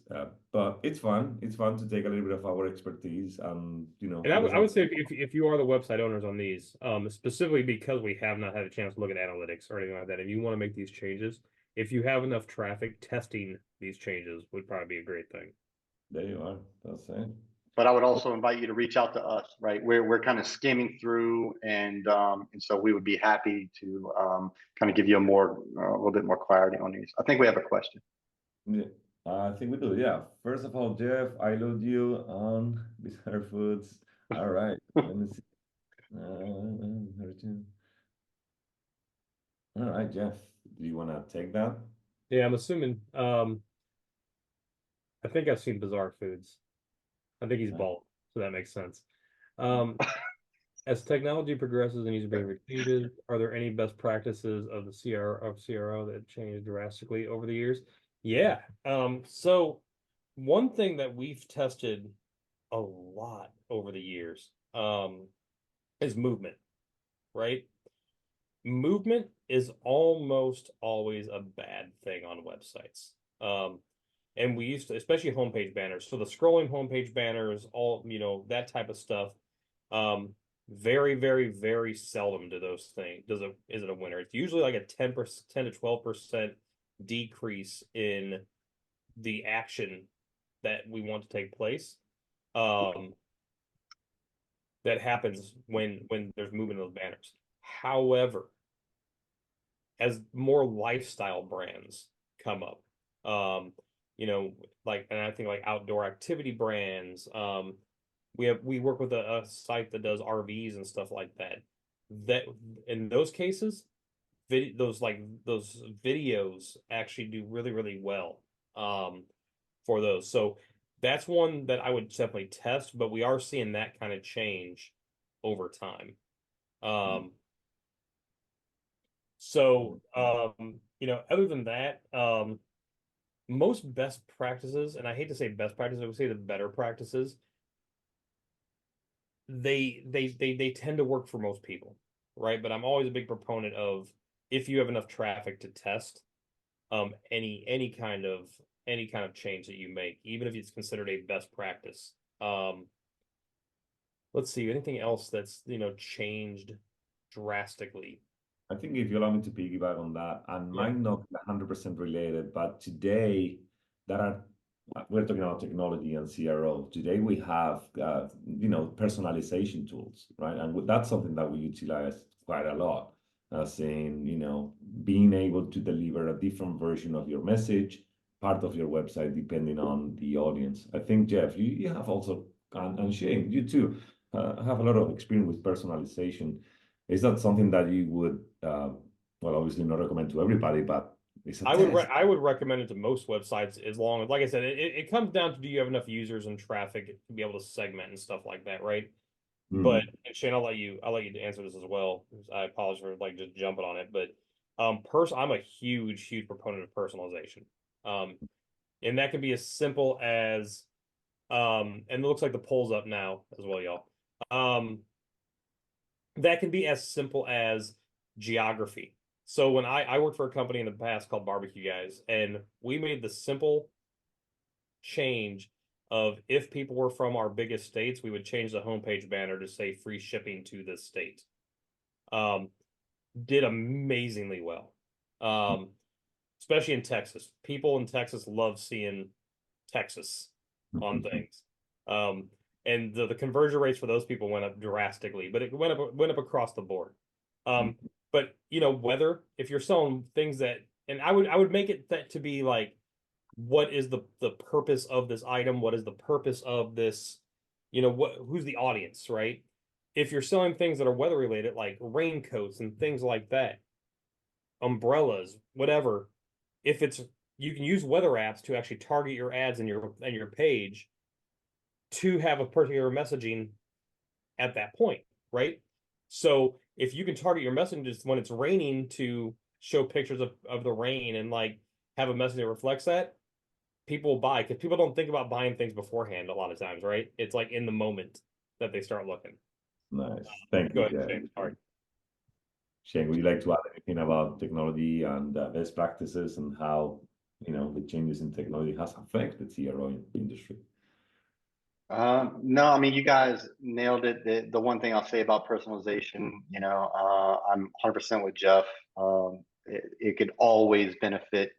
but it's fun. It's fun to take a little bit of our expertise, and I would say if you are the website owners on these, specifically because we have not had a chance to look at analytics or anything like that, and you want to make these changes. If you have enough traffic, testing these changes would probably be a great thing. There you are. That's it. But I would also invite you to reach out to us, right? We're kind of skimming through, and so we would be happy to kind of give you a little bit more clarity on these. I think we have a question. Yeah, I think we do. Yeah. First of all, Jeff, I load you on Bizarre Foods. All right. Let me see. All right, Jeff. Do you want to take that? Yeah, I'm assuming. I think I've seen Bizarre Foods. I think he's bald, so that makes sense. As technology progresses and user behavior changes, are there any best practices of the CRO that changed drastically over the years? Yeah. So one thing that we've tested a lot over the years is movement, right? Movement is almost always a bad thing on websites. And we used to, especially homepage banners. So the scrolling homepage banners, all, that type of stuff. Very, very, very seldom do those things is it a winner. It's usually like a 10% 10 to 12% decrease in the action that we want to take place. That happens when there's movement of those banners. However, as more lifestyle brands come up, like, and I think like outdoor activity brands, we work with a site that does RVs and stuff like that. That in those cases, those videos actually do really, really well for those. So that's one that I would definitely test, but we are seeing that kind of change over time. Other than that, most best practices, and I hate to say best practices, I would say the better practices, they tend to work for most people, right? But I'm always a big proponent of, if you have enough traffic to test any kind of change that you make, even if it's considered a best practice. Let's see, anything else that's changed drastically. I think if you allow me to piggyback on that, and Yeah. might not be 100% related, but today we're talking about technology and CRO. Today we have personalization tools, right? And that's something that we utilize quite a lot, as in being able to deliver a different version of your message, part of your website, depending on the audience. I think, Jeff, you have also, and Shane, you too, have a lot of experience with personalization. Is that something that you would, obviously not recommend to everybody, but it's a test? I would recommend it to most websites, as long as, like I said, it comes down to, do you have enough users and traffic to be able to segment and stuff like that, right? But Shane, I'll let you answer this as well. I apologize for like just jumping on it, but I'm a huge proponent of personalization. And that can be as simple as and it looks like the poll's up now as well, y'all. That can be as simple as geography. So when I worked for a company in the past called Barbecue Guys, and we made the simple change of, if people were from our biggest states, we would change the homepage banner to say free shipping to this state. Did amazingly well. Especially in Texas. People in Texas love seeing Texas on things. And the conversion rates for those people went up drastically, but it went up across the board. But whether, if you're selling things that, and I would make it that to be like, what is the purpose of this item? What is the purpose of this? Who's the audience, right? If you're selling things that are weather related, like raincoats and things like that, umbrellas, whatever, you can use weather apps to actually target your ads and your page to have a particular messaging at that point, right? So if you can target your messages when it's raining to show pictures of the rain and like have a message that reflects that, people will buy, because people don't think about buying things beforehand a lot of times, right? It's like in the moment that they start looking. Nice. Thank Go you, ahead, Jeff. Shane. Sorry. Shane, would you like to add anything about technology and best practices, and how the changes in technology has affected the CRO industry? No, I mean, you guys nailed it. The one thing I'll say about personalization, I'm 100% with Jeff. It could always benefit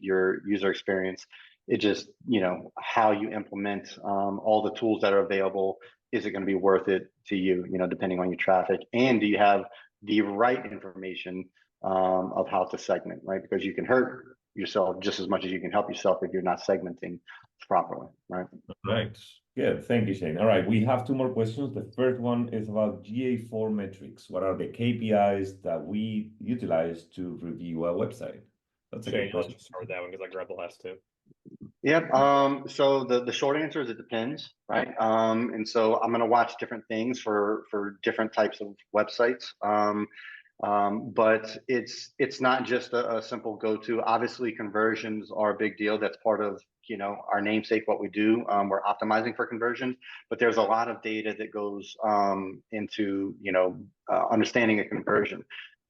your user experience. It just, how you implement all the tools that are available, is it going to be worth it to you, depending on your traffic? And do you have the right information of how to segment, right? Because you can hurt yourself just as much as you can help yourself if you're not segmenting properly, right? Right. Good. Thank you, Shane. All right. We have two more questions. The first one is about GA4 metrics. What are the KPIs that we utilize to review a website? That's a Shane, good I'll question. just start with that one because I grabbed the last two. Yep. So the short answer is it depends, right? And so I'm going to watch different things for different types of websites. But it's not just a simple go-to. Obviously, conversions are a big deal. That's part of our namesake, what we do. We're optimizing for conversions, but there's a lot of data that goes into understanding a conversion.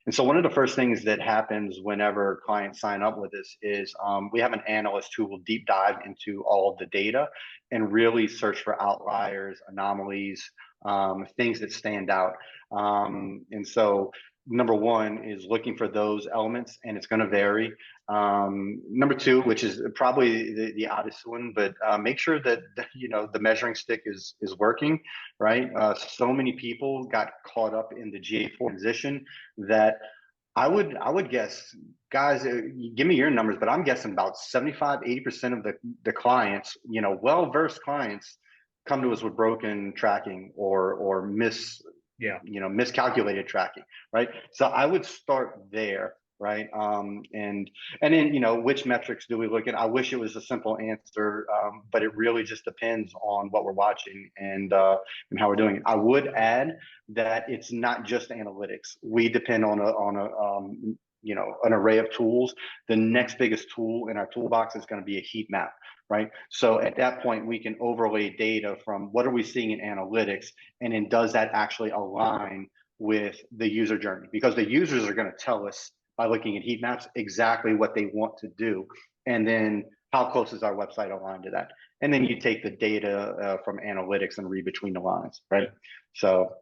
And so one of the first things that happens whenever clients sign up with us is we have an analyst who will deep dive into all of the data and really search for outliers, anomalies, things that stand out. And so number one is looking for those elements, and it's going to vary. Number two, which is probably the oddest one, but make sure that the measuring stick is working, right? So many people got caught up in the GA4 transition that I would guess, guys, give me your numbers, but I'm guessing about 75-80% of the clients, well-versed clients, come to us with broken tracking or miscalculated tracking, right? So I would start there, right? And then which metrics do we look at? I wish it was a simple answer, but it really just depends on what we're watching and how we're doing it. I would add that it's not just analytics. We depend on an array of tools. The next biggest tool in our toolbox is going to be a heat map, right? So at that point, we can overlay data from what are we seeing in analytics, and then does that actually align with the user journey? Because the users are going to tell us by looking at heat maps exactly what they want to do, and then how close is our website aligned to that? And then you take the data from analytics and read between the lines, right? So,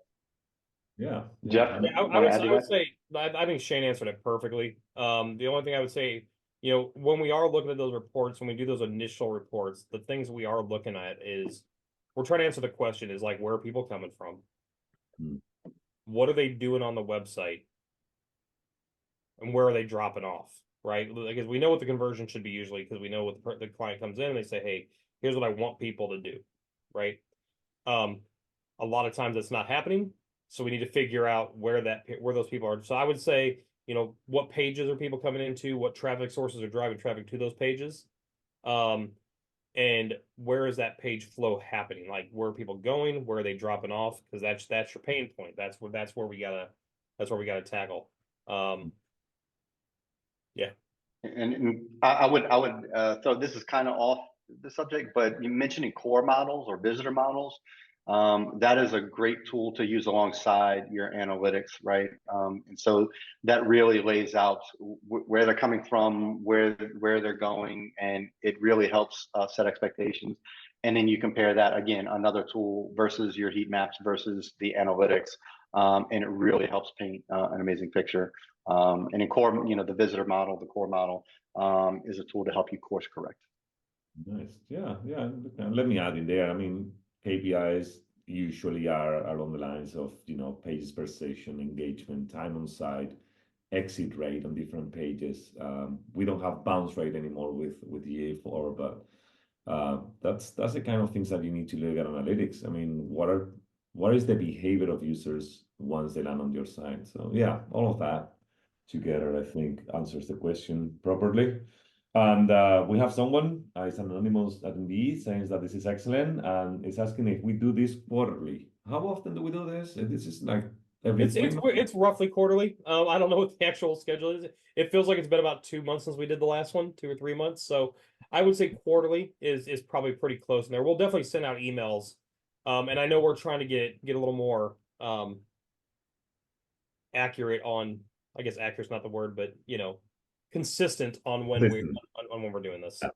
Yeah, Jeff, I would say I think Shane answered it perfectly. The only thing I would say, when we are looking at those reports, when we do those initial reports, the things we are looking at is we're trying to answer the question is like, where are people coming from? What are they doing on the website? And where are they dropping off? Right? Because we know what the conversion should be usually, because we know what the client comes in and they say, hey, here's what I want people to do. Right? A lot of times that's not happening. So we need to figure out where those people are. So I would say, what pages are people coming into? What traffic sources are driving traffic to those pages? And where is that page flow happening? Like, where are people going? Where are they dropping off? Because that's your pain point. That's where we gotta tackle. Yeah. And I would so this is kind of off the subject, but you mentioning core models or visitor models. That is a great tool to use alongside your analytics, right? And so that really lays out where they're coming from, where they're going, and it really helps set expectations. And then you compare that again, another tool versus your heat maps versus the analytics, and it really helps paint an amazing picture. And in core, the visitor model, the core model, is a tool to help you course correct. Nice. Yeah. Let me add in there. I mean, KPIs usually are along the lines of, pages per session, engagement, time on site, exit rate on different pages. We don't have bounce rate anymore with GA4, but that's the kind of things that you need to look at analytics. I mean, what is the behavior of users once they land on your site? So yeah, all of that together, I think, answers the question properly. And we have someone, it's an anonymous attendee, saying that this is excellent, and is asking if we do this quarterly. How often do we do this? This is like every it's roughly quarterly. I don't know what the actual schedule is. It feels like it's been about 2 months since we did the last one, 2 or 3 months. So I would say quarterly is probably pretty close in there. We'll definitely send out emails. And I know we're trying to get a little more accurate on, I guess accurate is not the word, but consistent on when we're doing this. Yeah.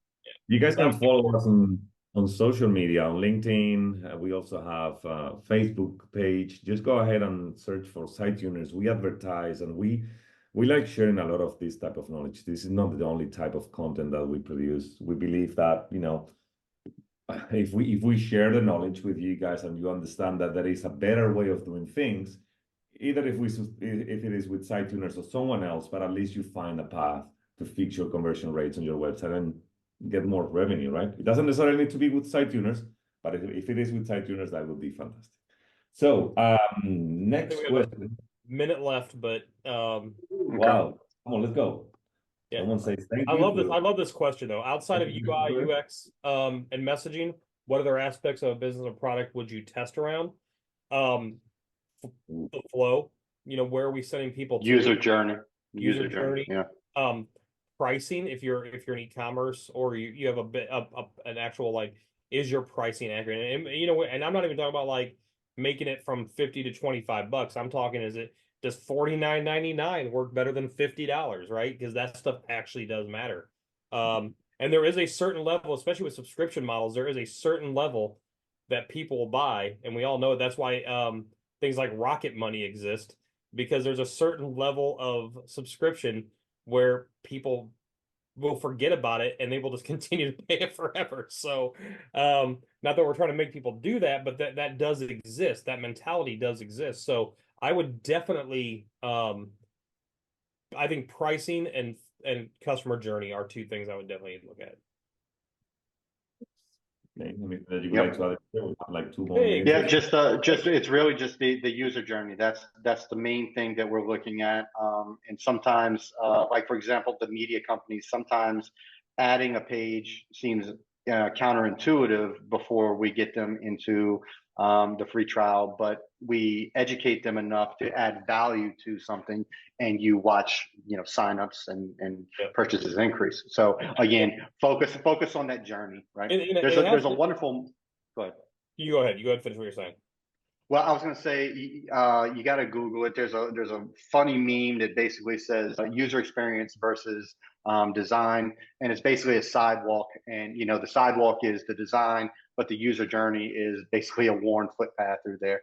You guys can follow us on social media, on LinkedIn. We also have a Facebook page. Just go ahead and search for SiteTuners. We advertise, and we like sharing a lot of this type of knowledge. This is not the only type of content that we produce. We believe that, if we share the knowledge with you guys and you understand that there is a better way of doing things, either if it is with SiteTuners or someone else, but at least you find a path to fix your conversion rates on your website and get more revenue, right? It doesn't necessarily need to be with SiteTuners, but if it is with SiteTuners, that would be fantastic. So next question. Minute left, but wow. Come on, let's go. Yeah. Someone says thank you. I love this question though. Outside of UI, UX, and messaging, what other aspects of a business or product would you test around? The flow, where are we sending people to? User journey. Yeah. Pricing, if you're in e-commerce or you have a bit of an actual, like, is your pricing accurate? And and I'm not even talking about like making it from $50 to $25. I'm talking, does $49.99 work better than $50, right? Because that stuff actually does matter. And there is a certain level, especially with subscription models, there is a certain level that people will buy, and we all know that's why things like Rocket Money exist, because there's a certain level of subscription where people will forget about it and they will just continue to pay it forever. So not that we're trying to make people do that, but that does exist. That mentality does exist. So I would definitely I think pricing and customer journey are two things I would definitely look at. Okay, anything that you would Yep. like to add? We have like 2 more Hey, minutes. Yeah, just it's really just the user journey. That's the main thing that we're looking at. And sometimes, like for example, the media companies, sometimes adding a page seems counterintuitive before we get them into the free trial, but we educate them enough to add value to something, and you watch, signups and Yep. purchases increase. So again, focus on that journey, right? And There's a wonderful. Go ahead. You go ahead. You go ahead and finish what you're saying. Well, I was going to say, you got to Google it. There's a funny meme that basically says user experience versus design, and it's basically a sidewalk. And the sidewalk is the design, but the user journey is basically a worn footpath through there.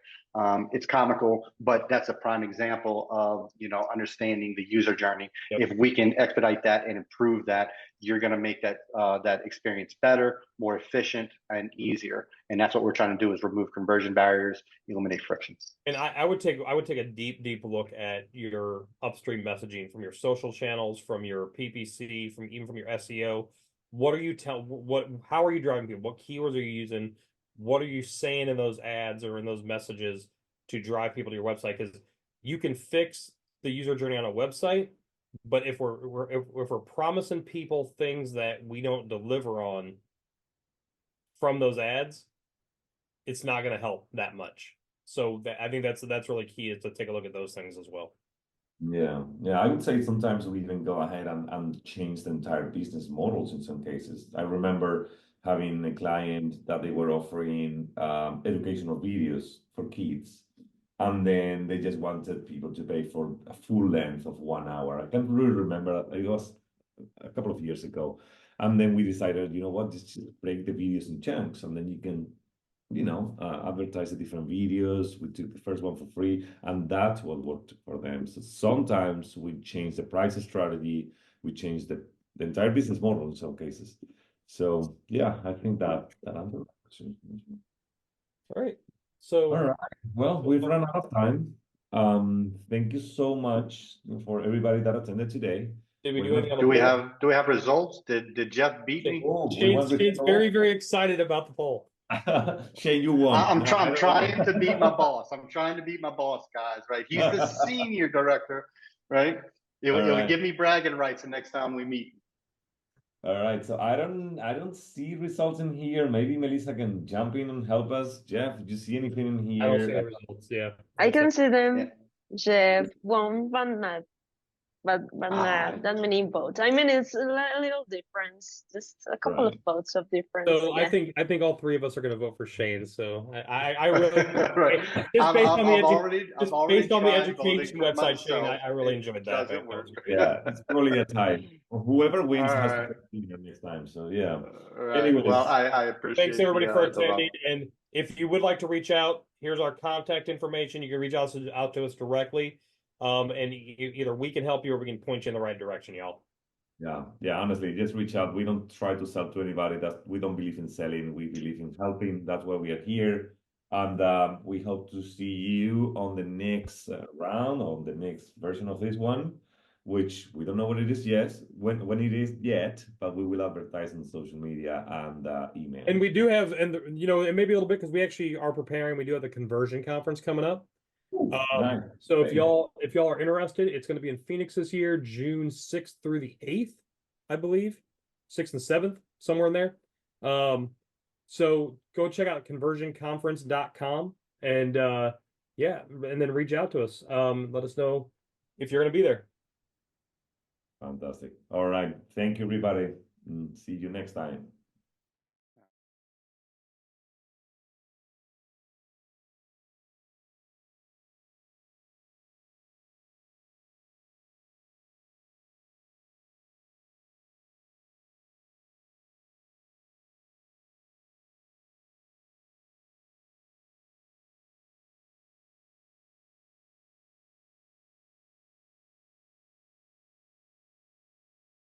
It's comical, but that's a prime example of understanding the user journey. Yep. If we can expedite that and improve that, you're going to make that experience better, more efficient, and easier. And that's what we're trying to do: is remove conversion barriers, eliminate frictions. And I would take a deep look at your upstream messaging from your social channels, from your PPC, even from your SEO. What are you how are you driving people? What keywords are you using? What are you saying in those ads or in those messages to drive people to your website? Because you can fix the user journey on a website, but if we're promising people things that we don't deliver on from those ads, it's not going to help that much. So I think that's really key, is to take a look at those things as well. Yeah, I would say sometimes we even go ahead and change the entire business models in some cases. I remember having a client that they were offering educational videos for kids, and then they just wanted people to pay for a full length of 1 hour. I can't really remember. It was a couple of years ago. And then we decided, you know what, just break the videos in chunks, and then you can advertise the different videos. We took the first one for free, and that's what worked for them. So sometimes we change the price strategy, we change the entire business model in some cases. So yeah, I think that answers the question. All right. So all right. Well, we've run out of time. Thank you so much for everybody that attended today. did we do anything on the Do we poll? have results? Did Jeff beat me? Shane's very, very excited about the poll. Shane, you won. I'm trying to beat my boss. I'm trying to beat my boss, guys. Right? He's the senior director, right? It'll give me bragging rights the next time we meet. All right, so I don't see results in here. Maybe Melissa can jump in and help us. Jeff, did you see anything in here? I don't see the results. Yeah, I can see them. Yeah. Jeff won, but not that many votes. I mean, it's a little difference, just a couple of votes of difference. So yeah. I think all three of us are going to vote for Shane. So I really Right. just based on the tried education voting for website, Shane, myself. I really It enjoyed that. doesn't work. Yeah, it's probably a tie. Whoever wins All has right. to be here next time. So yeah. Right. Anyways. Well, I appreciate. Thanks everybody for the attending. And if you would like to reach out, here's our contact information. You can reach out to us directly. And either we can help you or we can point you in the right direction, y'all. Yeah, honestly, just reach out. We don't try to sell to anybody. We don't believe in selling. We believe in helping. That's why we are here. And we hope to see you on the next round, on the next version of this one, which we don't know what it is yet, when it is yet, but we will advertise on social media and email. And we do have, and it may be a little bit because we actually are preparing. We do have the conversion conference coming up. Nice. So if y'all are interested, it's going to be in Phoenix this year, June 6th through the 8th, I believe, 6th and 7th, somewhere in there. So go check out conversionconference.com and and then reach out to us. Let us know if you're going to be there. Fantastic. All right. Thank you, everybody. See you next time.